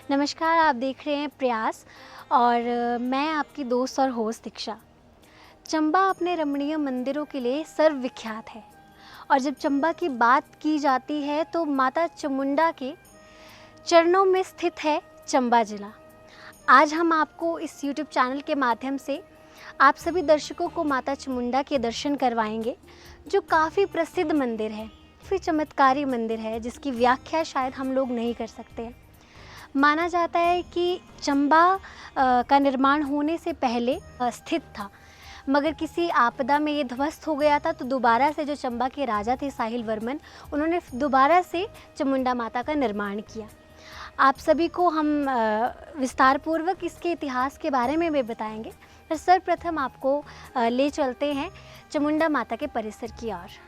नमस्कार, आप देख रहे हैं प्रयास और मैं आपकी दोस्त और होस्ट दीक्षा। चंबा अपने रमणीय मंदिरों के लिए सर्वविख्यात है और जब चंबा की बात की जाती है तो माता चामुंडा के चरणों में स्थित है चंबा जिला। आज हम आपको इस YouTube चैनल के माध्यम से आप सभी दर्शकों को माता चामुंडा के दर्शन करवाएंगे, जो काफ़ी प्रसिद्ध मंदिर है, फिर चमत्कारी मंदिर है जिसकी व्याख्या शायद हम लोग नहीं कर सकते हैं। माना जाता है कि चंबा का निर्माण होने से पहले स्थित था, मगर किसी आपदा में ये ध्वस्त हो गया था, तो दोबारा से जो चंबा के राजा थे साहिल वर्मन, उन्होंने दोबारा से चामुंडा माता का निर्माण किया। आप सभी को हम विस्तार पूर्वक इसके इतिहास के बारे में भी बताएंगे, पर सर्वप्रथम आपको ले चलते हैं चामुंडा माता के परिसर की ओर।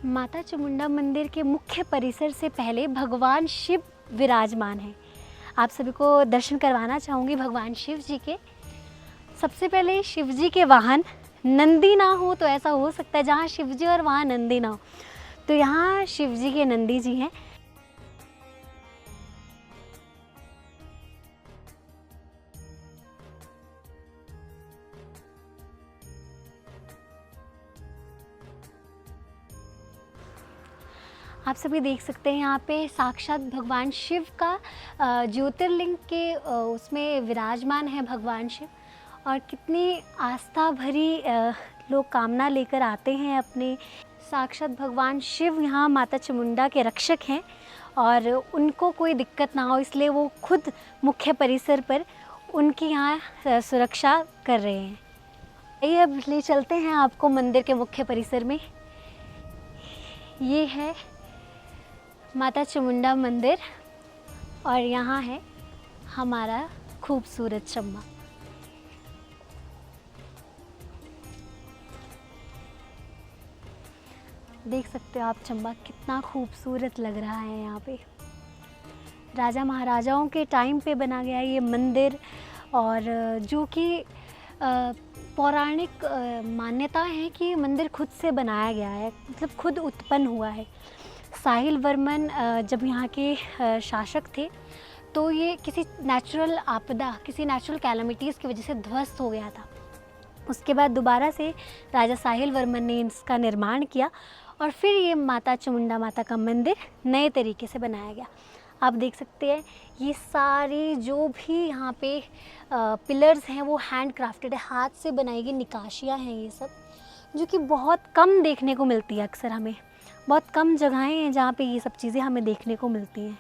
माता चामुंडा मंदिर के मुख्य परिसर से पहले भगवान शिव विराजमान हैं। आप सभी को दर्शन करवाना चाहूँगी भगवान शिव जी के। सबसे पहले शिव जी के वाहन नंदी ना हो तो ऐसा हो सकता है जहाँ शिव जी और वहाँ नंदी ना हो, तो यहाँ शिव जी के नंदी जी हैं। आप सभी देख सकते हैं यहाँ पे साक्षात भगवान शिव का ज्योतिर्लिंग के उसमें विराजमान है भगवान शिव, और कितनी आस्था भरी लोग कामना लेकर आते हैं अपने। साक्षात भगवान शिव यहाँ माता चामुंडा के रक्षक हैं और उनको कोई दिक्कत ना हो, इसलिए वो खुद मुख्य परिसर पर उनकी यहाँ सुरक्षा कर रहे हैं। आइए अब ले चलते हैं आपको मंदिर के मुख्य परिसर में। ये है माता चामुंडा मंदिर और यहाँ है हमारा खूबसूरत चंबा। देख सकते हो आप चंबा कितना खूबसूरत लग रहा है। यहाँ पे राजा महाराजाओं के टाइम पे बना गया ये मंदिर, और जो कि पौराणिक मान्यता है कि मंदिर खुद से बनाया गया है, मतलब खुद उत्पन्न हुआ है। साहिल वर्मन जब यहाँ के शासक थे तो ये किसी नेचुरल आपदा, किसी नेचुरल कैलामिटीज़ की वजह से ध्वस्त हो गया था। उसके बाद दोबारा से राजा साहिल वर्मन ने इसका निर्माण किया और फिर ये माता चामुंडा माता का मंदिर नए तरीके से बनाया गया। आप देख सकते हैं ये सारी जो भी यहाँ पे पिलर्स हैं वो हैंड क्राफ्टेड है, हाथ से बनाई गई निकाशियाँ हैं ये सब, जो कि बहुत कम देखने को मिलती है। अक्सर हमें बहुत कम जगहें हैं जहाँ पे ये सब चीज़ें हमें देखने को मिलती हैं।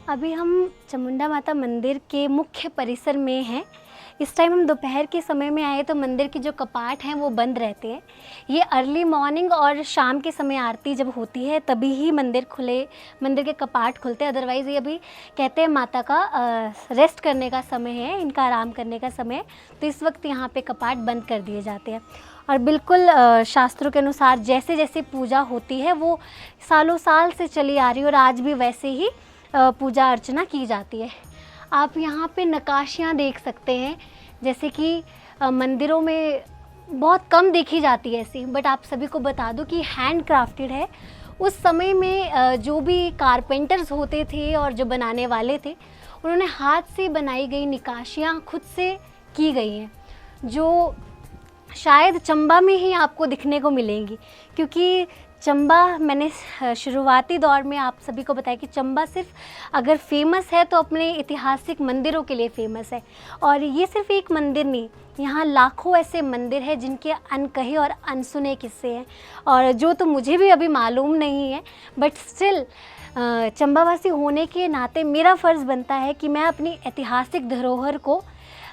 अभी हम चामुंडा माता मंदिर के मुख्य परिसर में हैं। इस टाइम हम दोपहर के समय में आए तो मंदिर के जो कपाट हैं वो बंद रहते हैं। ये अर्ली मॉर्निंग और शाम के समय आरती जब होती है तभी ही मंदिर के कपाट खुलते हैं। अदरवाइज़ ये अभी कहते हैं माता का रेस्ट करने का समय है, इनका आराम करने का समय है, तो इस वक्त यहाँ पे कपाट बंद कर दिए जाते हैं। और बिल्कुल शास्त्रों के अनुसार जैसे जैसे पूजा होती है वो सालों साल से चली आ रही है और आज भी वैसे ही पूजा अर्चना की जाती है। आप यहाँ पे नक्काशियाँ देख सकते हैं, जैसे कि मंदिरों में बहुत कम देखी जाती है ऐसी, बट आप सभी को बता दूं कि हैंड क्राफ्टेड है। उस समय में जो भी कारपेंटर्स होते थे और जो बनाने वाले थे, उन्होंने हाथ से बनाई गई नक्काशियाँ खुद से की गई हैं, जो शायद चंबा में ही आपको दिखने को मिलेंगी। क्योंकि चंबा, मैंने शुरुआती दौर में आप सभी को बताया कि चंबा सिर्फ अगर फेमस है तो अपने ऐतिहासिक मंदिरों के लिए फेमस है, और ये सिर्फ एक मंदिर नहीं, यहाँ लाखों ऐसे मंदिर हैं जिनके अनकहे और अनसुने किस्से हैं, और जो तो मुझे भी अभी मालूम नहीं है, बट स्टिल चंबावासी होने के नाते मेरा फ़र्ज़ बनता है कि मैं अपनी ऐतिहासिक धरोहर को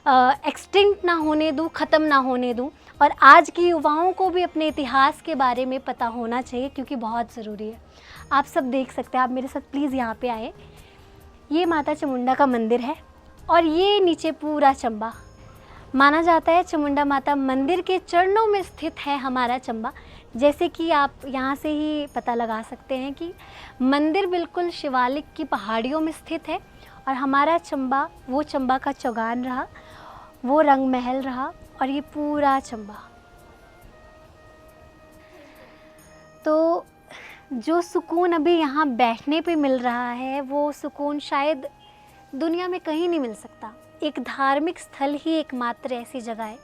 एक्सटिंक्ट ना होने दूँ, ख़त्म ना होने दूँ, और आज के युवाओं को भी अपने इतिहास के बारे में पता होना चाहिए, क्योंकि बहुत ज़रूरी है। आप सब देख सकते हैं, आप मेरे साथ प्लीज़ यहाँ पे आए। ये माता चामुंडा का मंदिर है और ये नीचे पूरा चंबा। माना जाता है चामुंडा माता मंदिर के चरणों में स्थित है हमारा चंबा। जैसे कि आप यहाँ से ही पता लगा सकते हैं कि मंदिर बिल्कुल शिवालिक की पहाड़ियों में स्थित है और हमारा चंबा वो चंबा का चौगान रहा, वो रंग महल रहा और ये पूरा चंबा। तो जो सुकून अभी यहाँ बैठने पे मिल रहा है वो सुकून शायद दुनिया में कहीं नहीं मिल सकता। एक धार्मिक स्थल ही एकमात्र ऐसी जगह है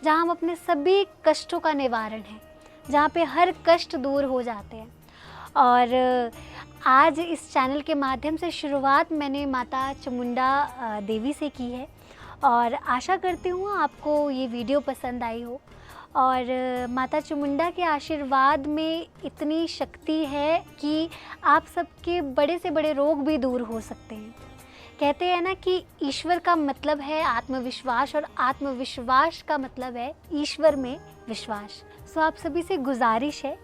जहाँ हम अपने सभी कष्टों का निवारण है, जहाँ पे हर कष्ट दूर हो जाते हैं। और आज इस चैनल के माध्यम से शुरुआत मैंने माता चामुंडा देवी से की है और आशा करती हूँ आपको ये वीडियो पसंद आई हो। और माता चामुंडा के आशीर्वाद में इतनी शक्ति है कि आप सबके बड़े से बड़े रोग भी दूर हो सकते हैं। कहते हैं ना कि ईश्वर का मतलब है आत्मविश्वास और आत्मविश्वास का मतलब है ईश्वर में विश्वास। सो आप सभी से गुजारिश है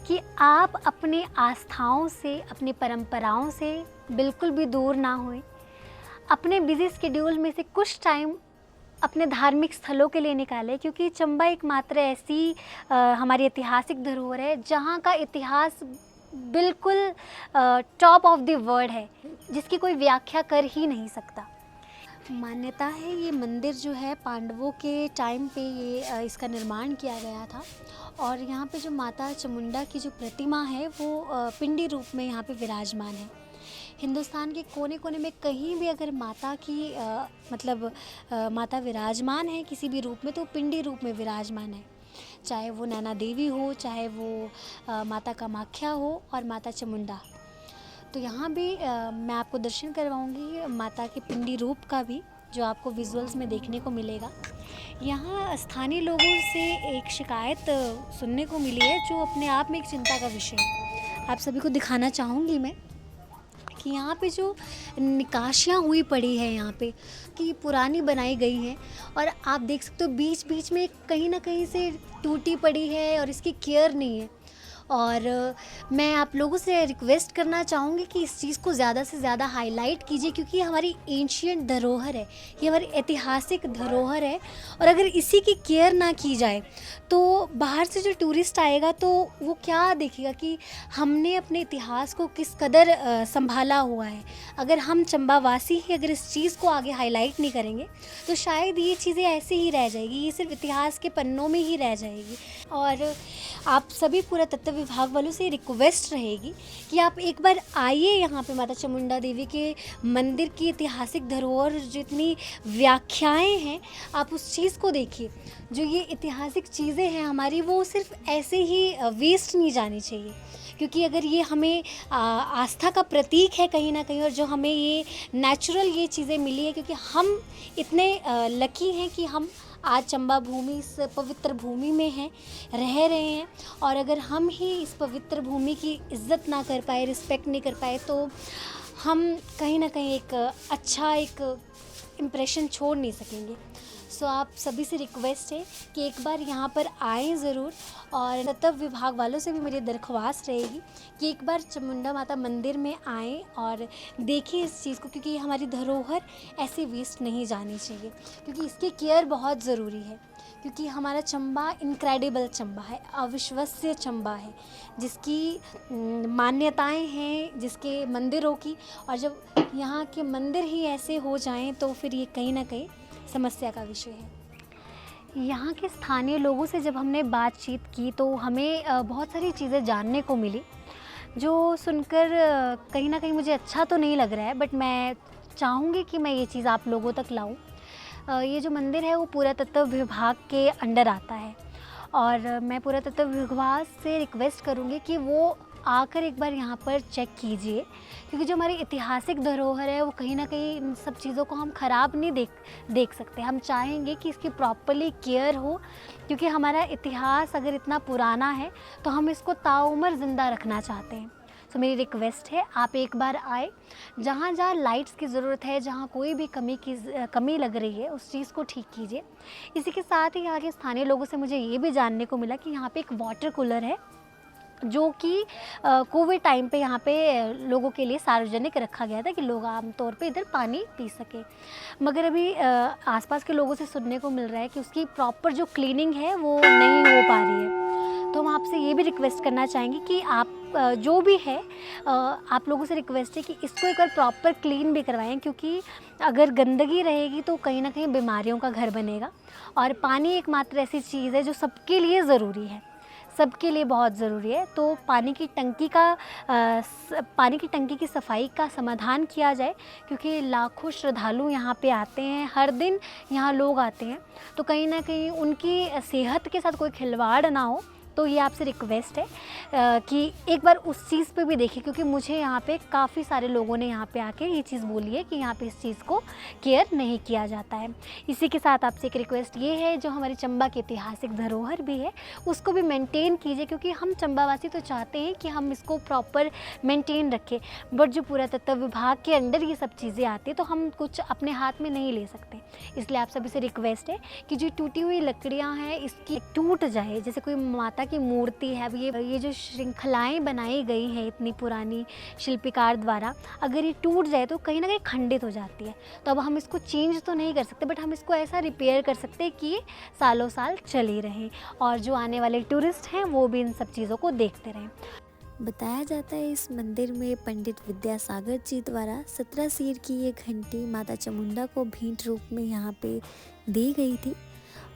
कि आप अपने आस्थाओं से, अपनी परंपराओं से बिल्कुल भी दूर ना होएं। अपने बिजी स्केड्यूल में से कुछ टाइम अपने धार्मिक स्थलों के लिए निकालें, क्योंकि चंबा एकमात्र ऐसी हमारी ऐतिहासिक धरोहर है जहाँ का इतिहास बिल्कुल टॉप ऑफ द वर्ल्ड है, जिसकी कोई व्याख्या कर ही नहीं सकता। मान्यता है ये मंदिर जो है पांडवों के टाइम पे ये इसका निर्माण किया गया था और यहाँ पे जो माता चामुंडा की जो प्रतिमा है वो पिंडी रूप में यहाँ पे विराजमान है। हिंदुस्तान के कोने कोने में कहीं भी अगर माता की माता विराजमान है किसी भी रूप में तो पिंडी रूप में विराजमान है, चाहे वो नैना देवी हो, चाहे वो माता कामाख्या हो और माता चामुंडा। तो यहाँ भी मैं आपको दर्शन करवाऊँगी माता के पिंडी रूप का भी, जो आपको विजुअल्स में देखने को मिलेगा। यहाँ स्थानीय लोगों से एक शिकायत सुनने को मिली है जो अपने आप में एक चिंता का विषय है। आप सभी को दिखाना चाहूँगी मैं कि यहाँ पे जो निकाशियाँ हुई पड़ी है यहाँ पे कि पुरानी बनाई गई हैं और आप देख सकते हो बीच बीच में कहीं ना कहीं से टूटी पड़ी है और इसकी केयर नहीं है। और मैं आप लोगों से रिक्वेस्ट करना चाहूँगी कि इस चीज़ को ज़्यादा से ज़्यादा हाईलाइट कीजिए, क्योंकि ये हमारी एंशिएंट धरोहर है, ये हमारी ऐतिहासिक धरोहर है। और अगर इसी की केयर ना की जाए तो बाहर से जो टूरिस्ट आएगा तो वो क्या देखेगा कि हमने अपने इतिहास को किस कदर संभाला हुआ है। अगर हम चंबावासी ही अगर इस चीज़ को आगे हाईलाइट नहीं करेंगे तो शायद ये चीज़ें ऐसे ही रह जाएगी, ये सिर्फ इतिहास के पन्नों में ही रह जाएगी। और आप सभी पुरातत्व विभाग वालों से रिक्वेस्ट रहेगी कि आप एक बार आइए यहाँ पे माता चामुंडा देवी के मंदिर की ऐतिहासिक धरोहर, जितनी व्याख्याएं हैं आप उस चीज़ को देखिए। जो ये ऐतिहासिक चीज़ें हैं हमारी वो सिर्फ ऐसे ही वेस्ट नहीं जानी चाहिए, क्योंकि अगर ये हमें आस्था का प्रतीक है कहीं ना कहीं, और जो हमें ये नेचुरल ये चीज़ें मिली है, क्योंकि हम इतने लकी हैं कि हम आज चंबा भूमि, इस पवित्र भूमि में हैं, रह रहे हैं। और अगर हम ही इस पवित्र भूमि की इज़्ज़त ना कर पाए, रिस्पेक्ट नहीं कर पाए, तो हम कहीं ना कहीं एक अच्छा एक इम्प्रेशन छोड़ नहीं सकेंगे। सो आप सभी से रिक्वेस्ट है कि एक बार यहाँ पर आएँ ज़रूर। और पुरातत्व विभाग वालों से भी मेरी दरख्वास्त रहेगी कि एक बार चामुंडा माता मंदिर में आएँ और देखें इस चीज़ को, क्योंकि हमारी धरोहर ऐसे वेस्ट नहीं जानी चाहिए, क्योंकि इसकी केयर बहुत ज़रूरी है। क्योंकि हमारा चंबा इनक्रेडिबल चंबा है, अविश्वसनीय चंबा है, जिसकी मान्यताएं हैं, जिसके मंदिरों की। और जब यहाँ के मंदिर ही ऐसे हो जाएं तो फिर ये कहीं ना कहीं समस्या का विषय है। यहाँ के स्थानीय लोगों से जब हमने बातचीत की तो हमें बहुत सारी चीज़ें जानने को मिली, जो सुनकर कहीं ना कहीं मुझे अच्छा तो नहीं लग रहा है, बट मैं चाहूँगी कि मैं ये चीज़ आप लोगों तक लाऊं। ये जो मंदिर है वो पुरातत्व विभाग के अंडर आता है और मैं पुरातत्व विभाग से रिक्वेस्ट करूँगी कि वो आकर एक बार यहाँ पर चेक कीजिए, क्योंकि जो हमारी ऐतिहासिक धरोहर है वो कहीं ना कहीं इन सब चीज़ों को हम ख़राब नहीं देख सकते। हम चाहेंगे कि इसकी प्रॉपरली केयर हो, क्योंकि हमारा इतिहास अगर इतना पुराना है तो हम इसको ताउम्र ज़िंदा रखना चाहते हैं। तो मेरी रिक्वेस्ट है आप एक बार आए, जहाँ जहाँ लाइट्स की ज़रूरत है, जहाँ कोई भी कमी लग रही है उस चीज़ को ठीक कीजिए। इसी के साथ ही यहाँ के स्थानीय लोगों से मुझे ये भी जानने को मिला कि यहाँ पे एक वाटर कूलर है जो कि कोविड टाइम पे यहाँ पे लोगों के लिए सार्वजनिक रखा गया था कि लोग आम तौर पे इधर पानी पी सकें। मगर अभी आसपास के लोगों से सुनने को मिल रहा है कि उसकी प्रॉपर जो क्लीनिंग है वो नहीं हो पा रही है। तो हम आपसे ये भी रिक्वेस्ट करना चाहेंगे कि आप जो भी है आप लोगों से रिक्वेस्ट है कि इसको एक बार प्रॉपर क्लीन भी करवाएं, क्योंकि अगर गंदगी रहेगी तो कहीं ना कहीं बीमारियों का घर बनेगा। और पानी एकमात्र ऐसी चीज़ है जो सबके लिए ज़रूरी है, सबके लिए बहुत ज़रूरी है। तो पानी की टंकी की सफाई का समाधान किया जाए, क्योंकि लाखों श्रद्धालु यहाँ पे आते हैं, हर दिन यहाँ लोग आते हैं, तो कहीं ना कहीं उनकी सेहत के साथ कोई खिलवाड़ ना हो। तो ये आपसे रिक्वेस्ट है कि एक बार उस चीज़ पे भी देखिए, क्योंकि मुझे यहाँ पे काफ़ी सारे लोगों ने यहाँ पे आके ये चीज़ बोली है कि यहाँ पे इस चीज़ को केयर नहीं किया जाता है। इसी के साथ आपसे एक रिक्वेस्ट ये है, जो हमारी चंबा की ऐतिहासिक धरोहर भी है उसको भी मेंटेन कीजिए, क्योंकि हम चंबावासी तो चाहते हैं कि हम इसको प्रॉपर मेंटेन रखें, बट जो पुरातत्व विभाग के अंडर ये सब चीज़ें आती है तो हम कुछ अपने हाथ में नहीं ले सकते। इसलिए आप सभी से रिक्वेस्ट है कि जो टूटी हुई लकड़ियाँ हैं इसकी टूट जाए। जैसे कोई माता की मूर्ति है, अब ये जो श्रृंखलाएं बनाई गई हैं इतनी पुरानी शिल्पकार द्वारा, अगर ये टूट जाए तो कहीं ना कहीं खंडित हो जाती है। तो अब हम इसको चेंज तो नहीं कर सकते, बट हम इसको ऐसा रिपेयर कर सकते हैं कि ये सालों साल चली रहें और जो आने वाले टूरिस्ट हैं वो भी इन सब चीज़ों को देखते रहें। बताया जाता है इस मंदिर में पंडित विद्यासागर जी द्वारा 17 सिर की ये घंटी माता चामुंडा को भेंट रूप में यहाँ पे दी गई थी,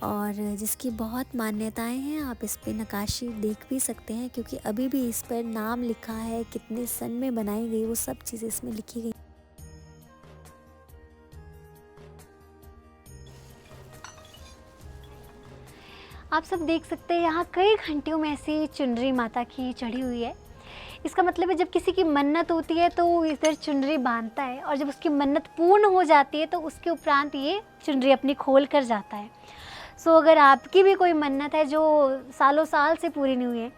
और जिसकी बहुत मान्यताएं हैं। आप इस पे नक्काशी देख भी सकते हैं, क्योंकि अभी भी इस पर नाम लिखा है, कितने सन में बनाई गई, वो सब चीज़ें इसमें लिखी गई। आप सब देख सकते हैं यहाँ कई घंटियों में ऐसी चुनरी माता की चढ़ी हुई है। इसका मतलब है जब किसी की मन्नत होती है तो वो इधर चुनरी बांधता है, और जब उसकी मन्नत पूर्ण हो जाती है तो उसके उपरांत ये चुनरी अपनी खोल कर जाता है। सो अगर आपकी भी कोई मन्नत है जो सालों साल से पूरी नहीं हुई है,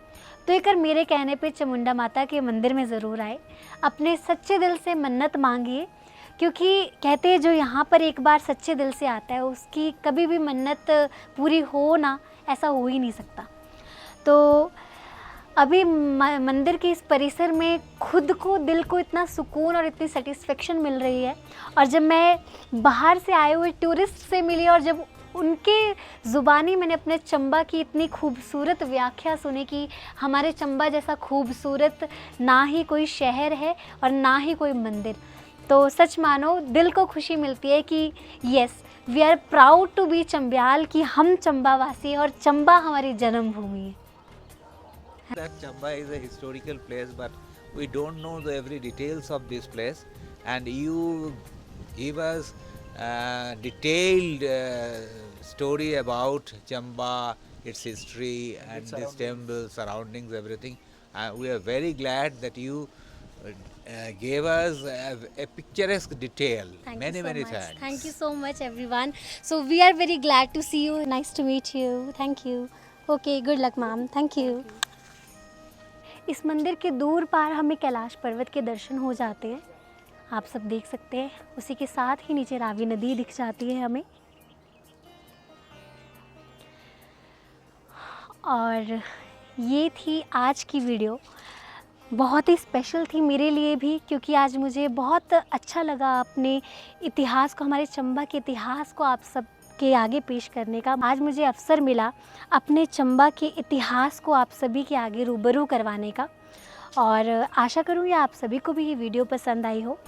तो एक बार मेरे कहने पे चामुंडा माता के मंदिर में ज़रूर आए, अपने सच्चे दिल से मन्नत मांगिए, क्योंकि कहते हैं जो यहाँ पर एक बार सच्चे दिल से आता है उसकी कभी भी मन्नत पूरी हो ना, ऐसा हो ही नहीं सकता। तो अभी मंदिर के इस परिसर में खुद को, दिल को इतना सुकून और इतनी सेटिस्फेक्शन मिल रही है। और जब मैं बाहर से आए हुए टूरिस्ट से मिली और जब उनके ज़ुबानी मैंने अपने चंबा की इतनी खूबसूरत व्याख्या सुनी कि हमारे चंबा जैसा खूबसूरत ना ही कोई शहर है और ना ही कोई मंदिर, तो सच मानो दिल को खुशी मिलती है कि yes, we are proud to be Chambyal, कि हम चंबावासी हैं और चंबा हमारी जन्मभूमि है। That Chamba is a historical place, but we don't know the every details of this place, and you give us detailed story about Chamba, its history and this temple, surroundings, everything. We are very glad that you gave us a picturesque detail. Many thanks. Thank you so much everyone. So we are very glad to see you. Nice to meet you. Thank you. Okay, good luck ma'am. Thank you. इस मंदिर के दूर पार हमें कैलाश पर्वत के दर्शन हो जाते हैं, आप सब देख सकते हैं। उसी के साथ ही नीचे रावी नदी दिख जाती है हमें। और ये थी आज की वीडियो, बहुत ही स्पेशल थी मेरे लिए भी, क्योंकि आज मुझे बहुत अच्छा लगा अपने इतिहास को, हमारे चंबा के इतिहास को आप सब के आगे पेश करने का। आज मुझे अवसर मिला अपने चंबा के इतिहास को आप सभी के आगे रूबरू करवाने का, और आशा करूँगी आप सभी को भी ये वीडियो पसंद आई हो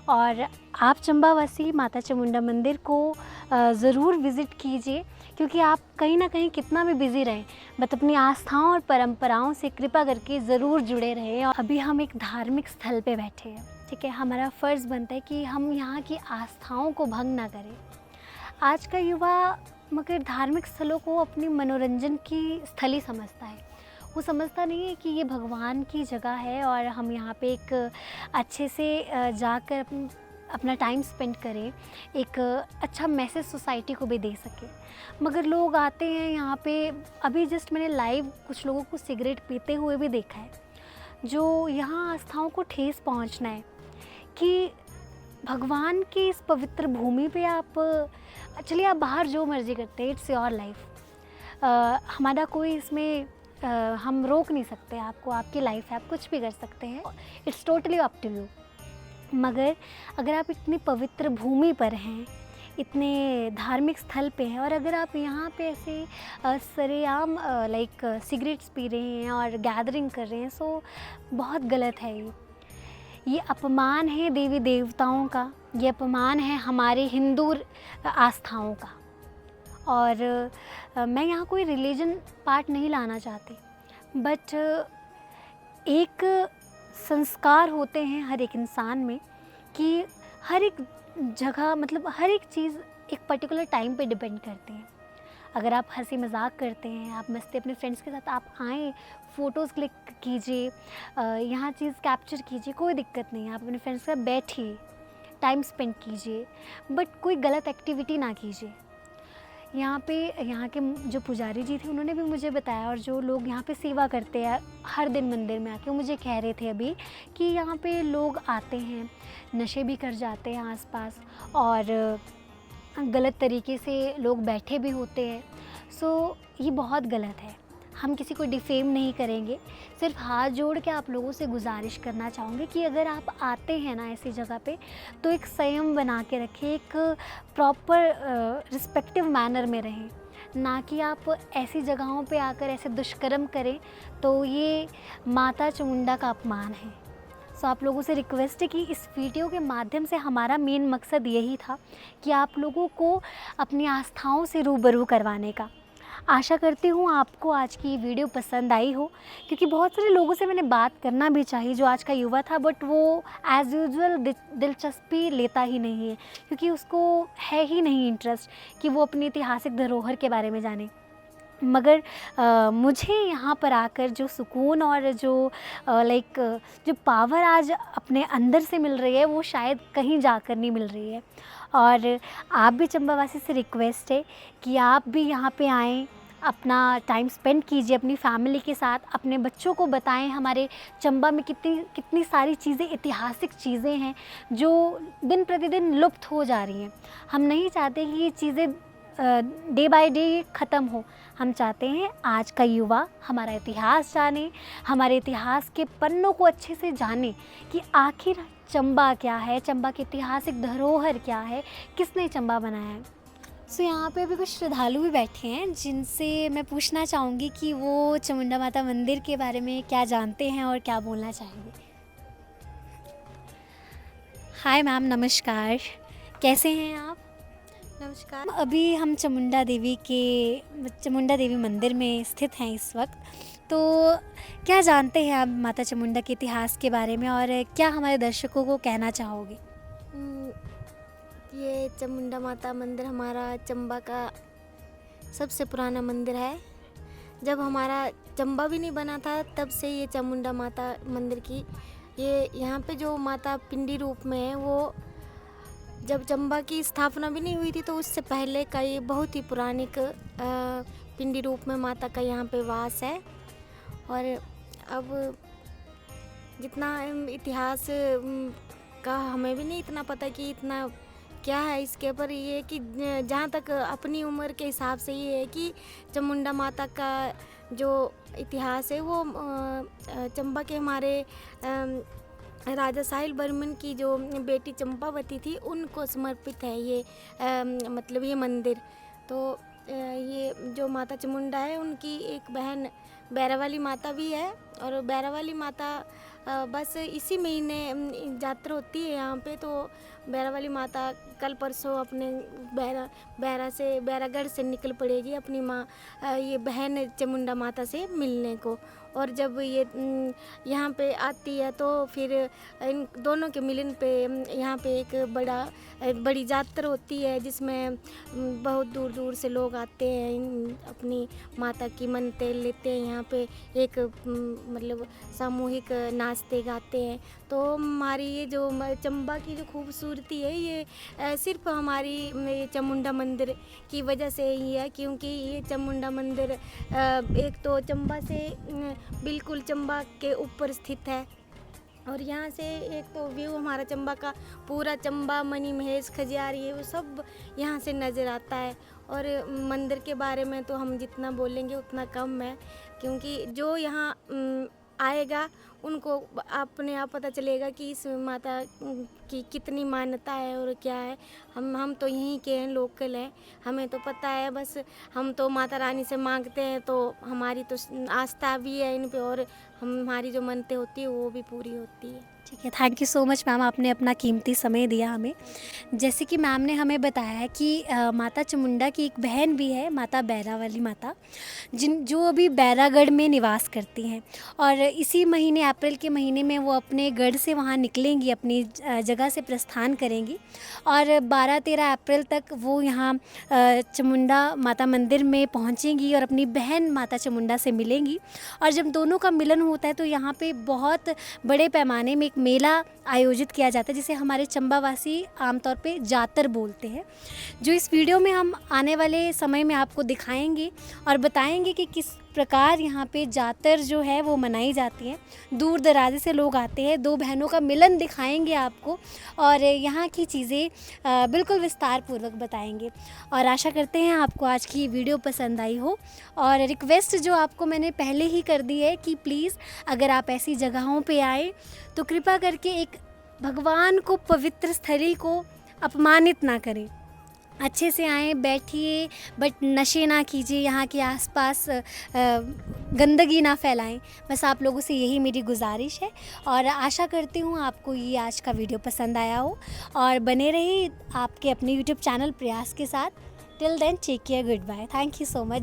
और आप चंबावासी माता चामुंडा मंदिर को ज़रूर विज़िट कीजिए, क्योंकि आप कहीं ना कहीं कितना भी बिज़ी रहें बट अपनी आस्थाओं और परंपराओं से कृपा करके ज़रूर जुड़े रहें। और अभी हम एक धार्मिक स्थल पे बैठे हैं, ठीक है, हमारा फ़र्ज़ बनता है कि हम यहाँ की आस्थाओं को भंग ना करें। आज का युवा मगर धार्मिक स्थलों को अपनी मनोरंजन की स्थल ही समझता है, वो समझता नहीं है कि ये भगवान की जगह है और हम यहाँ पे एक अच्छे से जाकर अपना टाइम स्पेंड करें, एक अच्छा मैसेज सोसाइटी को भी दे सके। मगर लोग आते हैं यहाँ पे, अभी जस्ट मैंने लाइव कुछ लोगों को सिगरेट पीते हुए भी देखा है, जो यहाँ आस्थाओं को ठेस पहुँचना है कि भगवान की इस पवित्र भूमि पे आप चलिए, आप बाहर जो मर्ज़ी करते हैं, इट्स योर लाइफ, हमारा कोई इसमें हम रोक नहीं सकते आपको, आपकी लाइफ है, आप कुछ भी कर सकते हैं, it's totally up to you. मगर अगर आप इतनी पवित्र भूमि पर हैं, इतने धार्मिक स्थल पे हैं, और अगर आप यहाँ पे ऐसे सरेआम लाइक सिगरेट्स पी रहे हैं और गैदरिंग कर रहे हैं, सो बहुत गलत है ये अपमान है देवी देवताओं का, ये अपमान है हमारे हिंदू आस्थाओं का। और मैं यहाँ कोई रिलीजन पार्ट नहीं लाना चाहती, बट एक संस्कार होते हैं हर एक इंसान में कि हर एक जगह, मतलब हर एक चीज़ एक पर्टिकुलर टाइम पे डिपेंड करती है। अगर आप हंसी मजाक करते हैं, आप मस्ती अपने फ्रेंड्स के साथ आप आएँ, फ़ोटोज़ क्लिक कीजिए, यहाँ चीज़ कैप्चर कीजिए, कोई दिक्कत नहीं है। आप अपने फ्रेंड्स के साथ बैठिए, टाइम स्पेंड कीजिए, बट कोई गलत एक्टिविटी ना कीजिए। यहाँ के जो पुजारी जी थे उन्होंने भी मुझे बताया, और जो लोग यहाँ पे सेवा करते हैं हर दिन मंदिर में आके, वो मुझे कह रहे थे अभी कि यहाँ पे लोग आते हैं, नशे भी कर जाते हैं आसपास, और गलत तरीके से लोग बैठे भी होते हैं। सो ये बहुत गलत है। हम किसी को डिफेम नहीं करेंगे, सिर्फ हाथ जोड़ के आप लोगों से गुजारिश करना चाहूँगी कि अगर आप आते हैं ना ऐसी जगह पे, तो एक संयम बना के रखें, एक प्रॉपर रिस्पेक्टिव मैनर में रहें, ना कि आप ऐसी जगहों पे आकर ऐसे दुष्कर्म करें। तो ये माता चामुंडा का अपमान है। सो आप लोगों से रिक्वेस्ट है कि इस वीडियो के माध्यम से हमारा मेन मकसद यही था कि आप लोगों को अपनी आस्थाओं से रूबरू करवाने का। आशा करती हूँ आपको आज की ये वीडियो पसंद आई हो, क्योंकि बहुत सारे लोगों से मैंने बात करना भी चाहिए जो आज का युवा था, बट वो एज़ यूजुअल दिलचस्पी लेता ही नहीं है, क्योंकि उसको है ही नहीं इंटरेस्ट कि वो अपनी ऐतिहासिक धरोहर के बारे में जाने। मगर मुझे यहाँ पर आकर जो सुकून और जो लाइक जो पावर आज अपने अंदर से मिल रही है, वो शायद कहीं जाकर नहीं मिल रही है। और आप भी चंबावासी से रिक्वेस्ट है कि आप भी यहाँ पे आएँ, अपना टाइम स्पेंड कीजिए अपनी फैमिली के साथ, अपने बच्चों को बताएं हमारे चंबा में कितनी सारी चीज़ें, ऐतिहासिक चीज़ें हैं जो दिन प्रतिदिन लुप्त हो जा रही हैं। हम नहीं चाहते कि ये चीज़ें डे बाय डे ख़त्म हो। हम चाहते हैं आज का युवा हमारा इतिहास जाने, हमारे इतिहास के पन्नों को अच्छे से जाने कि आखिर चंबा क्या है, चंबा की ऐतिहासिक धरोहर क्या है, किसने चंबा बनाया है। सो यहाँ पे अभी कुछ श्रद्धालु भी बैठे हैं जिनसे मैं पूछना चाहूँगी कि वो चामुंडा माता मंदिर के बारे में क्या जानते हैं और क्या बोलना चाहेंगे। हाय मैम, नमस्कार, कैसे हैं आप? नमस्कार। अभी हम चामुंडा देवी मंदिर में स्थित हैं इस वक्त, तो क्या जानते हैं आप माता चामुंडा के इतिहास के बारे में, और क्या हमारे दर्शकों को कहना चाहोगे? ये चामुंडा माता मंदिर हमारा चंबा का सबसे पुराना मंदिर है। जब हमारा चंबा भी नहीं बना था तब से ये चामुंडा माता मंदिर की ये यहाँ पे जो माता पिंडी रूप में है, वो जब चंबा की स्थापना भी नहीं हुई थी तो उससे पहले का ये बहुत ही पौराणिक पिंडी रूप में माता का यहाँ पे वास है। और अब जितना इतिहास का हमें भी नहीं इतना पता कि इतना क्या है इसके, पर ये कि जहाँ तक अपनी उम्र के हिसाब से ये है कि चामुंडा माता का जो इतिहास है वो चंबा के हमारे राजा साहिल बर्मन की जो बेटी चंपावती थी उनको समर्पित है ये मतलब ये मंदिर। तो ये जो माता चामुंडा है उनकी एक बहन बैरावाली माता भी है, और बैरावाली माता बस इसी महीने यात्रा होती है यहाँ पे। तो बैरावाली माता कल परसों अपने बैरागढ़ से निकल पड़ेगी अपनी माँ ये बहन चामुंडा माता से मिलने को। और जब ये यहाँ पे आती है तो फिर इन दोनों के मिलन पे यहाँ पे एक बड़ी यात्रा होती है जिसमें बहुत दूर दूर से लोग आते हैं, अपनी माता की मन्नतें लेते हैं। यहाँ पे एक मतलब सामूहिक नाचते गाते हैं। तो हमारी ये जो चंबा की जो खूबसूरती है ये सिर्फ हमारी ये चामुंडा मंदिर की वजह से ही है, क्योंकि ये चामुंडा मंदिर एक तो चंबा से बिल्कुल चंबा के ऊपर स्थित है, और यहाँ से एक तो व्यू हमारा चंबा का पूरा चंबा, मनी महेश, खजियार, ये वो सब यहाँ से नज़र आता है। और मंदिर के बारे में तो हम जितना बोलेंगे उतना कम है, क्योंकि जो यहाँ आएगा उनको अपने आप पता चलेगा कि इस माता की कितनी मान्यता है और क्या है। हम तो यहीं के हैं, लोकल हैं, हमें तो पता है। बस हम तो माता रानी से मांगते हैं, तो हमारी तो आस्था भी है इन पे, और हमारी जो मनते होती है वो भी पूरी होती है। ठीक है, thank you so much ma'am, आपने अपना कीमती समय दिया हमें। जैसे कि मैम ने हमें बताया है कि माता चामुंडा की एक बहन भी है, माता बैरा वाली माता, जो अभी बैरागढ़ में निवास करती हैं, और इसी महीने अप्रैल के महीने में वो अपने गढ़ से वहाँ निकलेंगी, अपनी जगह से प्रस्थान करेंगी, और 12-13 अप्रैल तक वो यहाँ चामुंडा माता मंदिर में पहुँचेंगी और अपनी बहन माता चामुंडा से मिलेंगी। और जब दोनों का मिलन होता है तो यहाँ पे बहुत बड़े पैमाने में एक मेला आयोजित किया जाता है, जिसे हमारे चंबावासी आमतौर पे जातर बोलते हैं, जो इस वीडियो में हम आने वाले समय में आपको दिखाएंगे और बताएंगे कि किस प्रकार यहाँ पे जातर जो है वो मनाई जाती है। दूर दराज से लोग आते हैं, दो बहनों का मिलन दिखाएंगे आपको, और यहाँ की चीज़ें बिल्कुल विस्तार पूर्वक बताएंगे। और आशा करते हैं आपको आज की वीडियो पसंद आई हो। और रिक्वेस्ट जो आपको मैंने पहले ही कर दी है कि प्लीज़ अगर आप ऐसी जगहों पे आए तो कृपा करके एक भगवान को, पवित्र स्थली को अपमानित ना करें। अच्छे से आएँ, बैठिए, बट नशे ना कीजिए, यहाँ के आसपास गंदगी ना फैलाएं। बस आप लोगों से यही मेरी गुजारिश है, और आशा करती हूँ आपको ये आज का वीडियो पसंद आया हो, और बने रहिए आपके अपने यूट्यूब चैनल प्रयास के साथ। Till then take care, good bye, thank you so much.